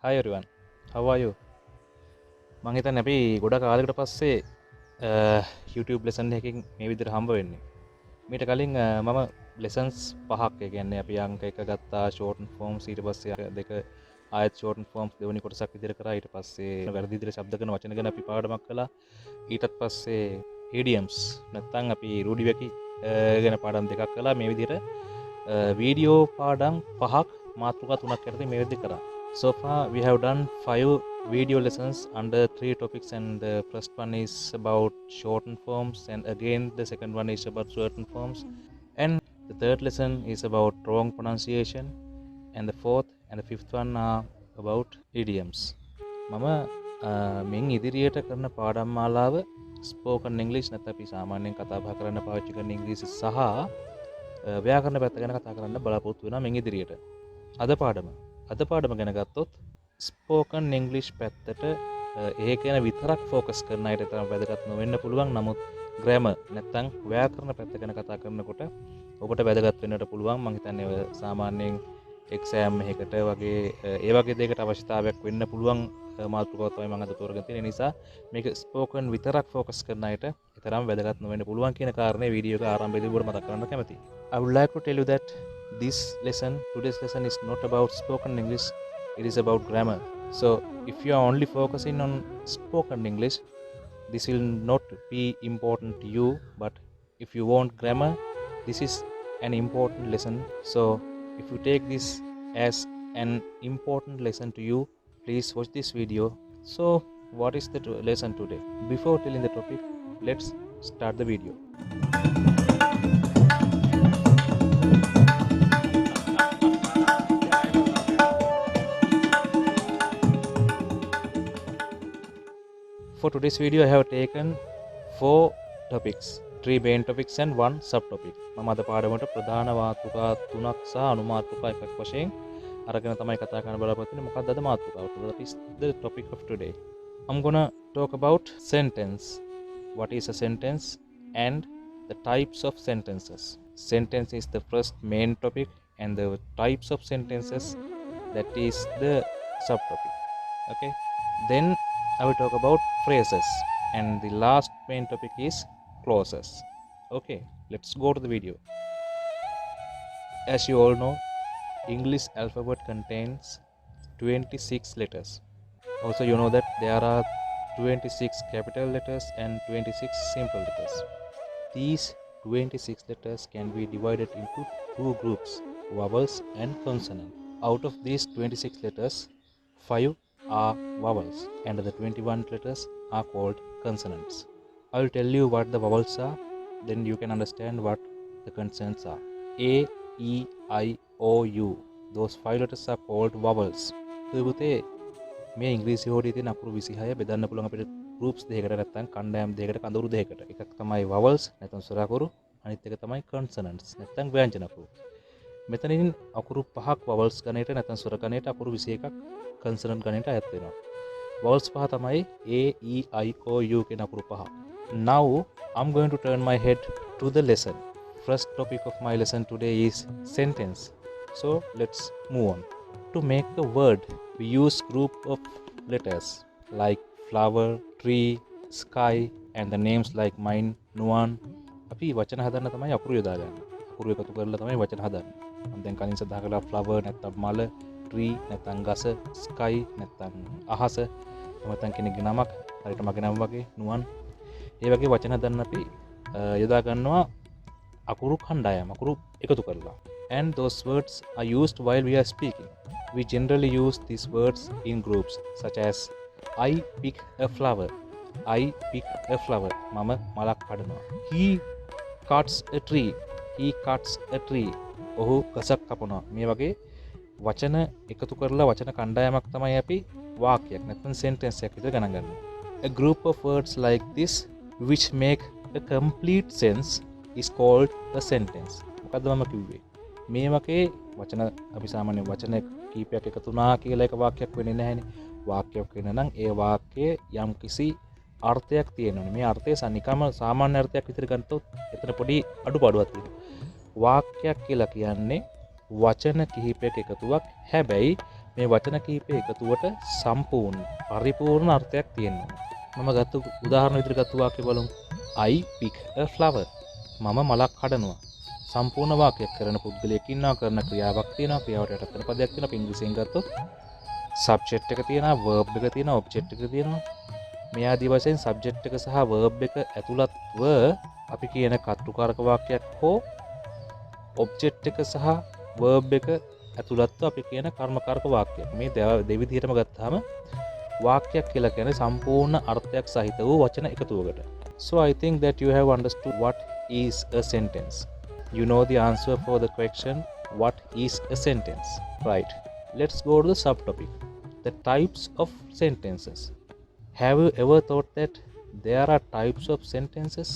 Hi everyone, how are you? මං හිතන්නේ අපි ගොඩක් කාලයකට පස්සේ YouTube lesson එකකින් මේ විදිහට හම්බ වෙන්නේ. මීට කලින් මම lessons පහක් ඒ කියන්නේ අපි අංක 1 ගත්තා shorten forms ඊට පස්සේ දෙක ආයත් shorten forms දෙවෙනි කොටසක් විදිහට කරා ඊට පස්සේ වැරදි විදිහට ශබ්ද කරන වචන ගැන අපි පාඩමක් කළා. ඊටත් පස්සේ idioms නැත්නම් අපි රූඩි වැකි ගැන පාඩම් දෙකක් කළා. මේ විදිහට වීඩියෝ පාඩම් පහක් මාතෘකා තුනක් යටතේ මේ විදිහට කරා. So far we have done 5 video lessons under 3 topics, and the first one is about shortened forms, and again the second one is about shortened forms, and the third lesson is about wrong pronunciation, and the fourth and the fifth one are about idioms. මම මෙන් ඉදිරියට කරන පාඩම් මාලාව spoken english නැත්නම් අපි සාමාන්‍යයෙන් කතා බහ කරන්න පාවිච්චි කරන ඉංග්‍රීසි සහ ව්‍යාකරණ පැත්ත ගැන කතා කරන්න බලාපොරොත්තු වෙනවා මෙන් ඉදිරියට. අද පාඩම ගැන ගත්තොත් ස්පෝකන් ඉංග්ලිෂ් පැත්තට ඒ ගැන විතරක් ෆෝකස් කරන අයට තරම් වැදගත් නොවෙන්න පුළුවන්. නමුත් ග්‍රැමර් නැත්නම් ව්‍යාකරණ පැත්ත ගැන කතා කරනකොට ඔබට වැදගත් වෙන්නට පුළුවන්. මම හිතන්නේ ඔය සාමාන්‍යයෙන් එක්සෑම් එකකට වගේ ඒ වගේ දෙයකට අවශ්‍යතාවයක් වෙන්න පුළුවන් මාතෘකාවක් තමයි මම අද තෝරගෙන තියෙන නිසා මේක ස්පෝකන් විතරක් ෆෝකස් කරන අයට තරම් වැදගත් නොවෙන්න පුළුවන් කියන කාරණේ වීඩියෝ එක ආරම්භයේදී ඔබට මතක් කරගන්න කැමතියි. I would like to tell you that today's lesson is not about spoken English, it is about grammar. So if you are only focusing on spoken English, this will not be important to you, but if you want grammar, this is an important lesson. So if you take this as an important lesson to you, please watch this video. So what is the lesson today? Before telling the topic, let's start the video. For today's video, I have taken 4 topics, 3 main topics and 1 subtopic. මම අද පාඩමට ප්‍රධාන මාතෘකා 3ක් සහ අනු මාතෘකා 1ක් වශයෙන් අරගෙන තමයි කතා කරන්න බලාපොරොත්තු වෙන්නේ. මොකක්ද අද මාතෘකාව? What is the topic of today? I'm gonna talk about sentence. What is a sentence and the types of sentences. Sentence is the first main topic, and the types of sentences, that is the subtopic. Okay. Then I will talk about phrases, and the last main topic is clauses. Okay, let's go to the video. As you all know, English alphabet contains 26 letters. Also, you know that there are 26 capital letters and 26 simple letters. These 26 letters can be divided into 2 groups, vowels and consonant. Out of these 26 letters, 5 are vowels and the 21 letters are called consonants. I will tell you what the vowels are, then you can understand what the consonants are. A, E, I, O, U. Those 5 letters are called vowels. පුතේ මේ ඉංග්‍රීසි හොඩියේ තියෙන අකුරු 26 බෙදන්න පුළුවන් අපිට groups දෙකකට නැත්නම් කණ්ඩායම් දෙකකට කඳවුරු දෙකකට. එකක් තමයි vowels නැත්නම් ස්වර අකුරු, අනිත් එක තමයි consonants නැත්නම් ව්‍යංජන අකුරු. මෙතනින් අකුරු 5ක් vowels ගණයට නැත්නම් ස්වර ගණයට, අකුරු 21ක් consonant ගණයට අයත් වෙනවා. vowels පහ තමයි A, E, I, O, U කියන අකුරු පහ. Now I'm going to turn my head to the lesson. First topic of my lesson today is sentence. So let's move on. To make a word, we use group of letters like flower, tree, sky, and the names like mine, Nuan. අපි වචන හදන්න තමයි අකුරු යොදාගන්නේ. අකුරු එකතු කරලා තමයි වචන හදන්නේ. මම දැන් කලින් සඳහන් කළා flower නැත්නම් මල, tree නැත්නම් ගස, sky නැත්නම් අහස, නැත්නම් කෙනෙක්ගේ නමක්, හරියට මගේ නම වගේ නුවන්. ඒ වගේ වචන හදන්න අපි යොදා ගන්නවා අකුරු කණ්ඩායම, අකුරු එකතු කරලා. And those words are used while we are speaking. We generally use these words in groups such as I pick a flower. I pick a flower. මම මලක් කඩනවා. He cuts a tree. He cuts a tree. ඔහු ගසක් කපනවා. මේ වගේ වචන එකතු කරලා වචන කණ්ඩායමක් තමයි අපි වාක්‍යයක් නැත්නම් sentence එකක් විතර ගණන් ගන්නවා. A group of words like this which make a complete sense is called a sentence. මොකද්ද මම කිව්වේ? මේ වගේ වචන අපි සාමාන්‍ය වචන කීපයක් එකතු වුණා කියලා එක වාක්‍යයක් වෙන්නේ නැහැනේ. වාක්‍යයක් වෙන නම් ඒ වාක්‍යයේ යම් කිසි අර්ථයක් තියෙනවනේ. මේ අර්ථය සනිකම සාමාන්‍ය අර්ථයක් විතර ගන්නතොත් එතන පොඩි අඩුපාඩුවක් තියෙනවා. වාක්‍යයක් කියලා කියන්නේ වචන කිහිපයක එකතුවක්. හැබැයි මේ වචන කීපය එකතුවට සම්පූර්ණ පරිපූර්ණ අර්ථයක් තියෙනවා. මම ගත්ත උදාහරණ විදිහට ගත්ත වාක්‍ය බලමු. I pick a flower. මම මලක් කඩනවා. සම්පූර්ණ වාක්‍යයක් කරන පුද්ගලයෙක් ඉන්නවා, කරන ක්‍රියාවක් තියෙනවා, ක්‍රියාවට යටත් වෙන පදයක් තියෙනවා. අපි ඉංග්‍රීසියෙන් ගත්තොත් subject එක තියෙනවා, verb එක තියෙනවා, object එක තියෙනවා. මේ ආදී වශයෙන් subject එක සහ verb එක ඇතුළත්ව අපි කියන කර්තෘකාරක වාක්‍යයක් හෝ object එක සහ verb එක ඇතුළත්ව අපි කියන කර්මකාරක වාක්‍යයක්. මේ දෙවිදිහටම ගත්තාම වාක්‍යයක් කියලා කියන්නේ සම්පූර්ණ අර්ථයක් සහිත වූ වචන එකතුවකට. So I think that you have understood what is a sentence. You know the answer for the question, what is a sentence? Right. Let's go to the subtopic. The types of sentences. Have you ever thought that there are types of sentences?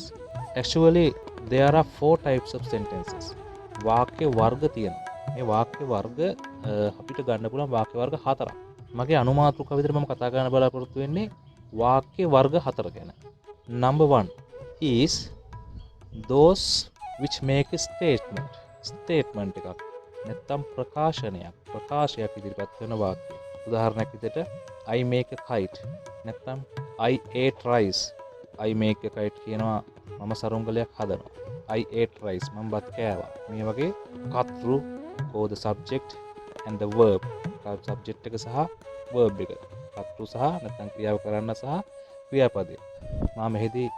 Actually, there are 4 types of sentences. වාක්‍ය වර්ග තියෙනවා. මේ වාක්‍ය වර්ග අපිට ගන්න පුළුවන් වාක්‍ය වර්ග 4ක්. මගේ අනුමාත්‍රික විදිහට මම කතා කරන්න බලාපොරොත්තු වෙන්නේ වාක්‍ය වර්ග 4 ගැන. Number 1 is those which make a statement. Statement එකක්. නැත්නම් ප්‍රකාශයක් ඉදිරිපත් කරන වාක්‍ය. උදාහරණයක් විදිහට I make a kite. නැත්නම් I ate rice. I make a kite කියනවා මම සරුංගලයක් හදනවා. I ate rice. මම බත් කෑවා. මේ වගේ කර්තෘ or the subject and the verb. subject එක සහ verb එක. කර්තෘ සහ නැත්නම් ක්‍රියාව කරන්න සහ ක්‍රියාපදය. මම මෙහිදී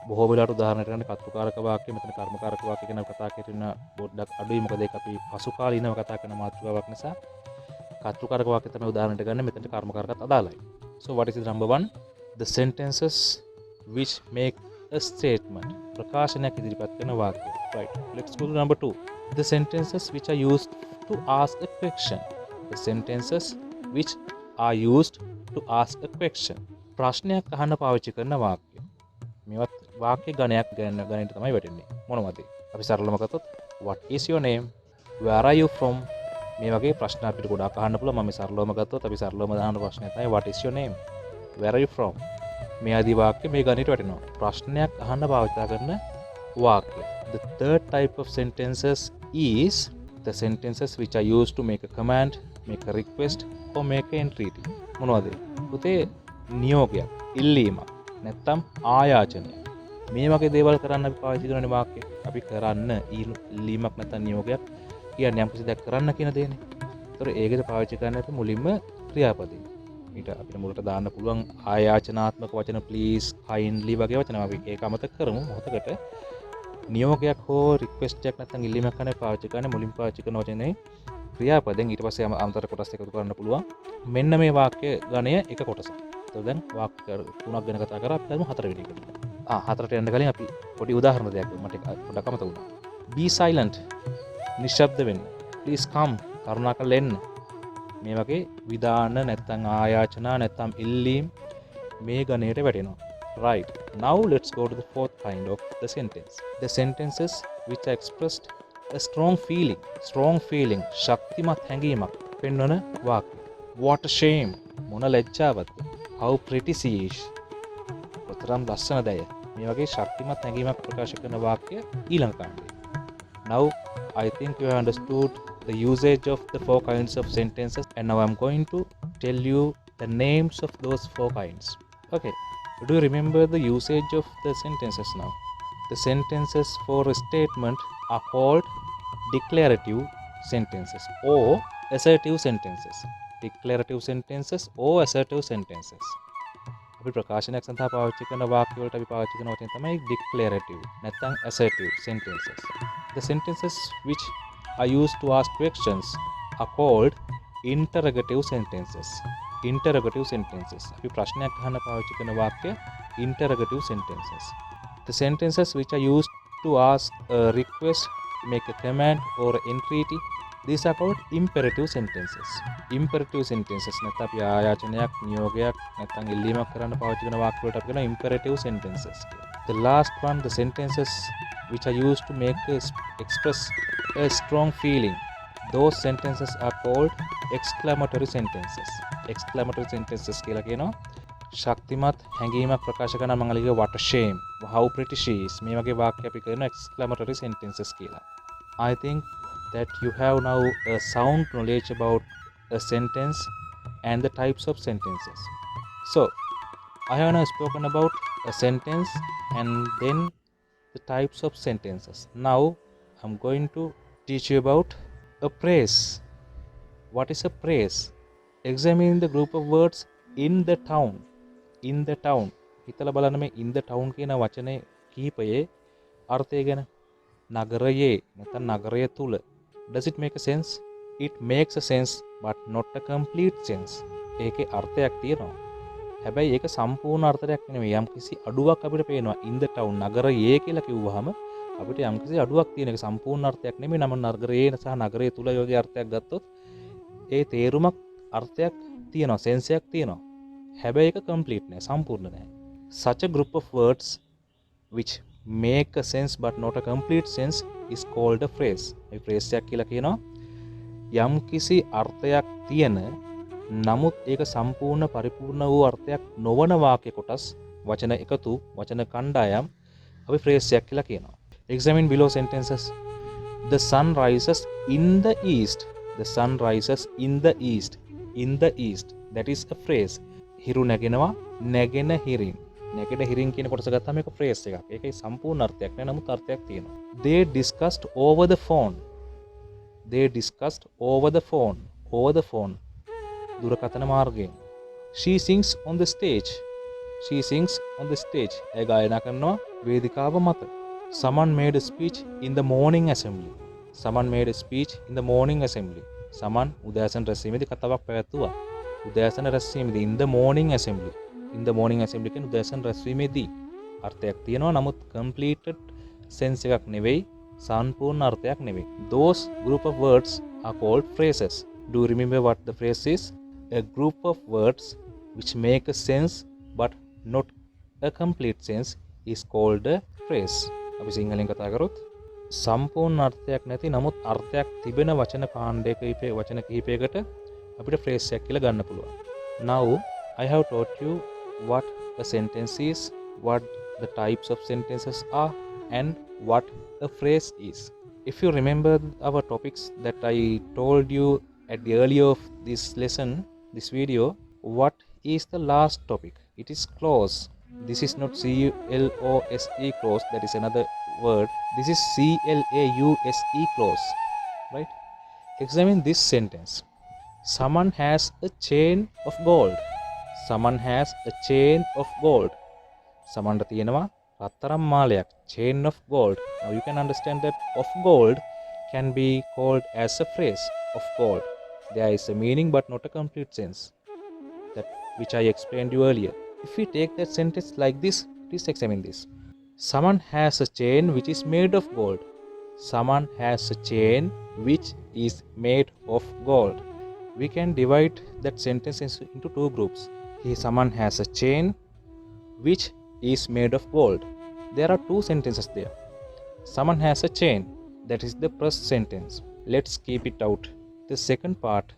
බොහෝ වෙලාවට උදාහරණයක් ගන්න කර්තෘකාරක වාක්‍ය මෙතන කර්මකාරක වාක්‍ය ගැන කතා කරන පොඩ්ඩක් අඩුයි මොකද ඒක අපි පසු කාලීනව කතා කරන මාතෘකාවක් නිසා කර්තෘකාරක වාක්‍ය තමයි උදාහරණයට ගන්න මෙතන කර්මකාරකත් අදාළයි. So what is the number 1? The sentences which make a statement. ප්‍රකාශනයක් ඉදිරිපත් කරන වාක්‍ය. Right. Let's go to number 2. The sentences which are used to ask a question. The sentences which are used to ask a question. ප්‍රශ්නයක් අහන්න පාවිච්චි කරන වාක්‍ය. මේවත් වාක්‍ය ගණයක් ගණයට තමයි වැටෙන්නේ. මොනවද? අපි සරලවම ගත්තොත් what is your name? Where are you from? මේ වගේ ප්‍රශ්න අපිට ගොඩක් අහන්න පුළුවන්. මම සරලවම ගත්තොත් අපි සරලවම දාන ප්‍රශ්නය තමයි what is your name? Where are you from? මේ ආදී වාක්‍ය මේ ගණයට වැටෙනවා. ප්‍රශ්නයක් අහන්න පාවිච්චි කරන වාක්‍ය. The third type of sentences is the sentences which are used to make a command, make a request or make an entreaty. මොනවද? පුතේ නියෝගයක්, ඉල්ලීමක්, නැත්නම් ආයාචනයක්. මේ වගේ දේවල් කරන්න අපි පාවිච්චි කරන වාක්‍ය. අපි කරන්න ඉල්ලීමක් නැත්නම් නියෝගයක් කියන්නේ යම් කිසි දෙයක් කරන්න කියන දේනේ. ඒතර ඒකද පාවිච්චි කරන්න අපි මුලින්ම ක්‍රියාපදේ. ඊට අපිට මුලට දාන්න පුළුවන් ආයාචනාත්මක වචන please, kindly වගේ වචන අපි ඒක අමතක කරමු මොහොතකට. නියෝගයක් හෝ රික්වෙස්ට් එකක් නැත්නම් ඉල්ලීමක් කරන්න පාවිච්චි කරන්නේ මුලින් පාවිච්චි කරන වචනේ ක්‍රියාපදෙන් ඊට පස්සේ අමතර කොටස් එකතු කරන්න පුළුවන්. මෙන්න මේ වාක්‍ය ගණය එක කොටසක්. ඒතකොට දැන් වාක්‍ය 3ක් ගැන කතා කරා අපි දැන් 4 වෙනි එකට. හතරට යන්න කලින් අපි පොඩි උදාහරණ දෙයක් මට පොඩ්ඩක් අමතක වුණා. Be silent. නිශ්ශබ්ද වෙන්න. Please come. කරුණාකරලා එන්න. මේ වගේ විධාන නැත්නම් ආයාචනා නැත්නම් ඉල්ලීම් මේ ගණයට වැටෙනවා. Right. Now let's go to the fourth kind of the sentence. The sentences which are expressed a strong feeling. Strong feeling. ශක්තිමත් හැඟීමක් පෙන්වන වාක්‍ය. What a shame. මොන ලැජ්ජාවක්ද. How pretty she is. කොතරම් ලස්සනද ඇය. මේ වගේ ශක්තිමත් හැඟීමක් ප්‍රකාශ කරන වාක්‍ය ඊළඟ කාණ්ඩේ. Now I think you have understood the usage of the 4 kinds of sentences and now I'm going to tell you the names of those 4 kinds. Okay. Do you remember the usage of the sentences now? The sentences for a statement are called declarative sentences or assertive sentences. Declarative sentences or assertive sentences. අපි ප්‍රකාශනයක් සඳහා පාවිච්චි කරන වාක්‍ය වලට අපි පාවිච්චි කරන වචන තමයි declarative නැත්නම් assertive sentences. The sentences which are used to ask questions are called interrogative sentences. Interrogative sentences. අපි ප්‍රශ්නයක් අහන්න පාවිච්චි කරන වාක්‍ය interrogative sentences. The sentences which are used to ask a request, make a command or entreaty, these are called imperative sentences. Imperative sentences නැත්නම් අපි ආයාචනයක්, නියෝගයක් නැත්නම් ඉල්ලීමක් කරන්න පාවිච්චි කරන වාක්‍ය වලට අපි කියනවා imperative sentences. The last one, the sentences which are used to express a strong feeling, those sentences are called exclamatory sentences. Exclamatory sentences කියලා කියනවා ශක්තිමත් හැඟීමක් ප්‍රකාශ කරන මම අලිගේ what a shame, how pretty she is මේ වගේ වාක්‍ය අපි කරන exclamatory sentences කියලා. I think that you have now a sound knowledge about a sentence and the types of sentences. So I have now spoken about a sentence and then the types of sentences. Now I'm going to teach you about a phrase. What is a phrase? Examine the group of words in the town. In the town. හිතලා බලන්න මේ in the town කියන වචනේ කිහිපයේ අර්ථය ගැන. නගරයේ නැත්නම් නගරය තුල. Does it make a sense? It makes a sense but not a complete sense. ඒකේ අර්ථයක් තියෙනවා. හැබැයි ඒක සම්පූර්ණ අර්ථයක් නෙමෙයි. යම්කිසි අඩුවක් අපිට පේනවා. in the town නගරයේ කියලා කිව්වහම අපිට යම්කිසි අඩුවක් තියෙන එක සම්පූර්ණ අර්ථයක් නෙමෙයි. නම නගරයේ සහ නගරය තුල යෝගී අර්ථයක් ගත්තොත් ඒ තේරුමක් අර්ථයක් තියෙනවා. සෙන්ස් එකක් තියෙනවා. හැබැයි ඒක complete නෑ. සම්පූර්ණ නෑ. Such a group of words which make a sense but not a complete sense is called a phrase. මේ phrase එකක් කියලා කියනවා. යම්කිසි අර්ථයක් තියෙන නමුත් ඒක සම්පූර්ණ පරිපූර්ණ වූ අර්ථයක් නොවන වාක්‍ය කොටස් වචන එකතු වචන කණ්ඩායම් අපි phrase එකක් කියලා කියනවා. Examine below sentences. The sun rises in the east. The sun rises in the east. In the east. That is a phrase. හිරු නැගෙනවා නැගෙන හිරින්. නැගෙන හිරින් කියන කොටස ගත්තාම මේක phrase එකක්. ඒකේ සම්පූර්ණ අර්ථයක් නෑ නමුත් අර්ථයක් තියෙනවා. They discussed over the phone. They discussed over the phone. Over the phone. දුරකථන මාර්ගයෙන්. She sings on the stage. She sings on the stage. ඒ ගායනා කරනවා වේදිකාව මත. Someone made a speech in the morning assembly. Someone made a speech in the morning assembly. Someone උදෑසන රැස්වීමේදී කතාවක් පැවැත්තුවා. උදෑසන රැස්වීමේදී in the morning assembly. In the morning assembly කියන්නේ උදෑසන රැස්වීමේදී අර්ථයක් තියෙනවා නමුත් completed sense එකක් නෙවෙයි සම්පූර්ණ අර්ථයක් නෙවෙයි. Those group of words are called phrases. Do you remember what the phrase is? A group of words which make a sense but not a complete sense is called a phrase. අපි සිංහලෙන් කතා කරොත් සම්පූර්ණ අර්ථයක් නැති නමුත් අර්ථයක් තිබෙන වචන කාණ්ඩයක වචන කිහිපයකට අපිට phrase එකක් කියලා ගන්න පුළුවන්. Now I have taught you what a sentence is, what the types of sentences are and what a phrase is. If you remember our topics that I told you at the earlier of this lesson, this video, what is the last topic? It is clause. This is not C-L-O-S-E clause, that is another word. This is C-L-A-U-S-E clause, right? Examine this sentence. Someone has a chain of gold. Someone has a chain of gold. Someone තියෙනවා රත්තරන් මාලයක්, chain of gold. Now you can understand that of gold can be called as a phrase of gold. There is a meaning but not a complete sense, that which I explained you earlier. If we take that sentence like this, please examine this. Someone has a chain which is made of gold. Someone has a chain which is made of gold. We can divide that sentence into two groups. Here someone has a chain which is made of gold. There are two sentences there. Someone has a chain. That is the first sentence. Let's keep it out. The second part,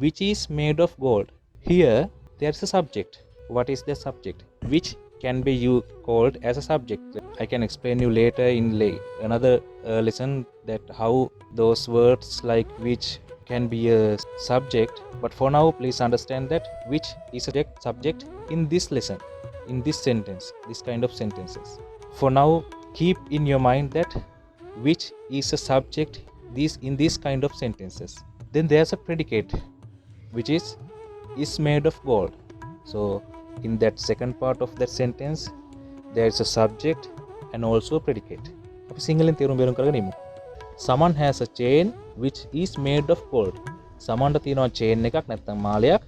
which is made of gold. Here there's a subject. What is the subject? Which can be called as a subject. I can explain you later in another lesson that how those words like which can be a subject. But for now, please understand that which is a subject in this lesson, in this sentence, this kind of sentences. For now, keep in your mind that which is a subject in this kind of sentences. Then there's a predicate which is made of gold. So in that second part of that sentence, there is a subject and also a predicate. අපි සිංහලෙන් තේරුම් බේරුම් කරගෙන ඉමු. Someone has a chain which is made of gold. Someone තියෙනවා chain එකක් නැත්නම් මාලයක්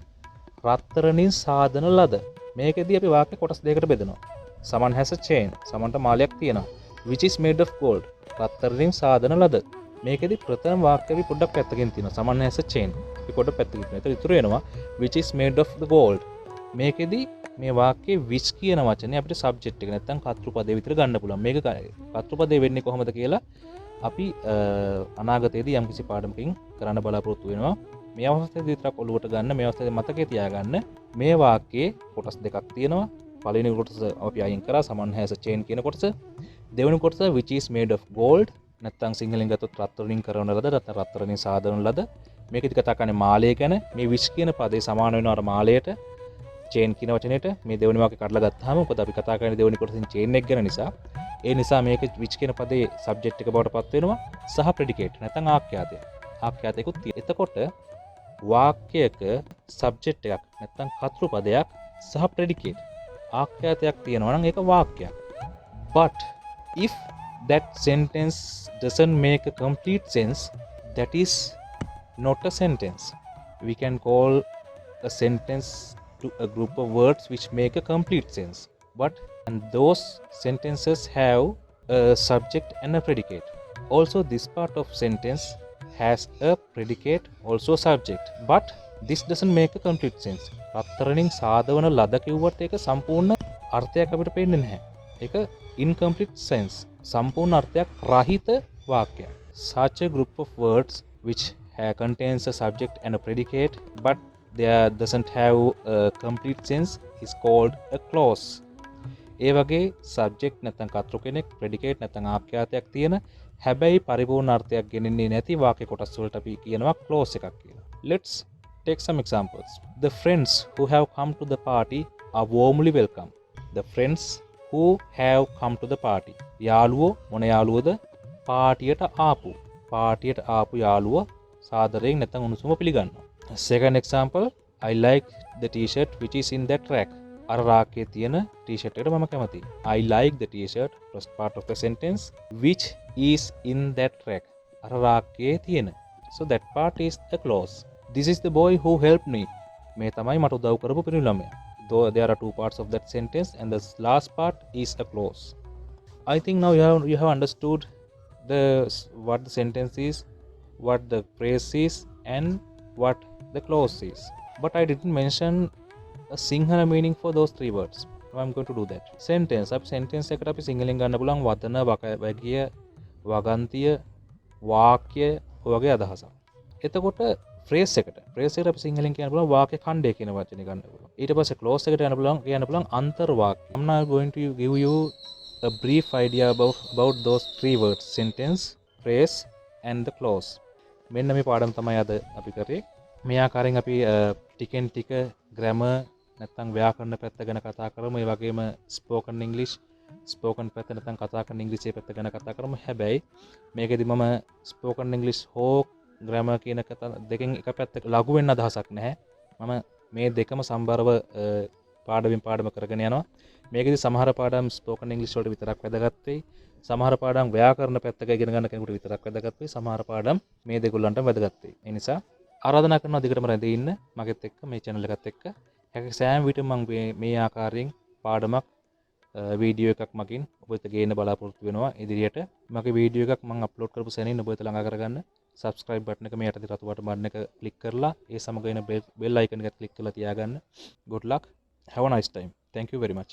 රත්තරනින් සාදන ලද. මේකෙදී අපි වාක්‍ය කොටස් දෙකකට බෙදනවා. Someone has a chain. Someoneට මාලයක් තියෙනවා. Which is made of gold. රත්තරනින් සාදන ලද. මේකෙදී ප්‍රථම වාක්‍ය අපි පොඩ්ඩක් පැත්තකින් තියෙනවා. Someone has a chain. අපි පොඩ්ඩක් පැත්තකින් තියෙනවා. ඒතර ඉතුරු වෙනවා which is made of the gold. මේකෙදී මේ වාක්‍යයේ which කියන වචනේ අපිට subject එක නැත්නම් කර්තෘපදේ විතර ගන්න පුළුවන්. මේක කර්තෘපදේ වෙන්නේ කොහොමද කියලා අපි අනාගතයේදී යම්කිසි පාඩමකින් කරන්න බලාපොරොත්තු වෙනවා. මේ අවස්ථාවේ විතරක් ඔළුවට ගන්න, මේ අවස්ථාවේ මතකේ තියාගන්න. මේ වාක්‍යයේ කොටස් දෙකක් තියෙනවා. පළවෙනි කොටස අපි අයින් කරා someone has a chain කියන කොටස. දෙවෙනි කොටස which is made of gold. නැත්නම් සිංහලෙන් ගත්තොත් රත්තරන්ින් කරන ලද නැත්නම් රත්තරන්ින් සාදන ලද මේකෙදි කතා කරන්නේ මාලය ගැන මේ විච් කියන පදේ සමාන වෙනවා අර මාලයට චේන් කියන වචනේට මේ දෙවෙනි වාක්‍ය කඩලා ගත්තාම මොකද අපි කතා කරන්නේ දෙවෙනි කොටසින් චේන් එක ගැන නිසා ඒ නිසා මේක විච් කියන පදේ සබ්ජෙක්ට් එක බවට පත් වෙනවා සහ ප්‍රෙඩිකේට් නැත්නම් ආඛ්‍යාතය ආඛ්‍යාතයකුත් තියෙනවා එතකොට වාක්‍යයක සබ්ජෙක්ට් එකක් නැත්නම් කතෘ පදයක් සහ ප්‍රෙඩිකේට් ආඛ්‍යාතයක් තියෙනවා නම් ඒක වාක්‍යයක් but if that sentence doesn't make a complete sense that is not a sentence we can call a sentence to a group of words which make a complete sense but and those sentences have a subject and a predicate also this part of sentence has a predicate also subject but this doesn't make a complete sense රත්තරණින් සාදවන ලද කිව්වට ඒක සම්පූර්ණ අර්ථයක් අපිට පේන්නේ නැහැ ඒක incomplete sense සම්පූර්ණ අර්ථයක් රහිත වාක්‍යයක් such a group of words which contains a subject and a predicate but there doesn't have a complete sense is called a clause ඒ වගේ subject නැත්නම් කතෘ කෙනෙක් predicate නැත්නම් ආඛ්‍යාතයක් තියෙන හැබැයි පරිපූර්ණ අර්ථයක් ගෙනෙන්නේ නැති වාක්‍ය කොටස් වලට අපි කියනවා clause එකක් කියලා. Let's take some examples. The friends who have come to the party are warmly welcome. The friends who have come to the party. යාළුවෝ මොන යාළුවෝද? පාටියට ආපු යාළුවෝ සාදරයෙන් නැත්නම් උණුසුම පිළිගන්නවා. Second example, I like the t-shirt which is in that rack. අර රාක්කේ තියෙන t-shirt එකට මම කැමතියි. I like the t-shirt first part of the sentence which is in that rack. අර රාක්කේ තියෙන. So that part is a clause. This is the boy who helped me. මේ තමයි මට උදව් කරපු පිරිමි ළමයා. Though there are two parts of that sentence and the last part is a clause. I think now you have understood what the sentence is, what the phrase is and what the clause is. But I didn't mention a Sinhala meaning for those three words. Now I'm going to do that. Sentence. අපි sentence එකට අපි සිංහලෙන් ගන්න පුළුවන් වදන, වගිය, වගන්තිය, වාක්‍ය වගේ අදහසක්. එතකොට phrase එකට අපි සිංහලෙන් කියන්න පුළුවන් වාක්‍ය ඛණ්ඩය කියන වචනේ ගන්න පුළුවන්. ඊට පස්සේ clause එකට යන්න පුළුවන් අන්තර් වාක්‍ය. I'm now going to give you a brief idea about those three words: sentence, phrase and the clause. මෙන්න මේ පාඩම තමයි අද අපි කරේ. මේ ආකාරයෙන් අපි ටිකෙන් ටික grammar නැත්නම් ව්‍යාකරණ පැත්ත ගැන කතා කරමු. ඒ වගේම spoken english පැත්ත නැත්නම් කතා කරන ඉංග්‍රීසි පැත්ත ගැන කතා කරමු. හැබැයි මේකෙදි මම spoken english හෝ grammar කියන දෙකෙන් එක පැත්තක ලඝු වෙන්න අදහසක් නැහැ. මම මේ දෙකම සම්බරව පාඩමින් පාඩම කරගෙන යනවා. මේකෙදි සමහර පාඩම් spoken english වලට විතරක් වැදගත් වෙයි. සමහර පාඩම් ව්‍යාකරණ පැත්තක ඉගෙන ගන්න කෙනෙකුට විතරක් වැදගත් වෙයි. සමහර පාඩම් මේ දෙගොල්ලන්ට වැදගත් වෙයි. ඒ නිසා ආරාධනා කරනවා දිගටම රැඳී ඉන්න මගෙත් එක්ක මේ channel එකත් එක්ක. හැකි සෑම විටම මම මේ ආකාරයෙන් පාඩමක් වීඩියෝ එකක් මගින් ඔබ වෙත ගේන්න බලාපොරොත්තු වෙනවා. ඉදිරියට මගේ වීඩියෝ එකක් මම අප්ලෝඩ් කරපු සැනින් ඔබ වෙත ළඟා කරගන්න subscribe button එක මේ යටදී රතු පාට බටන් එක click කරලා ඒ සමග එන bell icon එකත් click කරලා තියාගන්න. Good luck. Have a nice time. Thank you very much.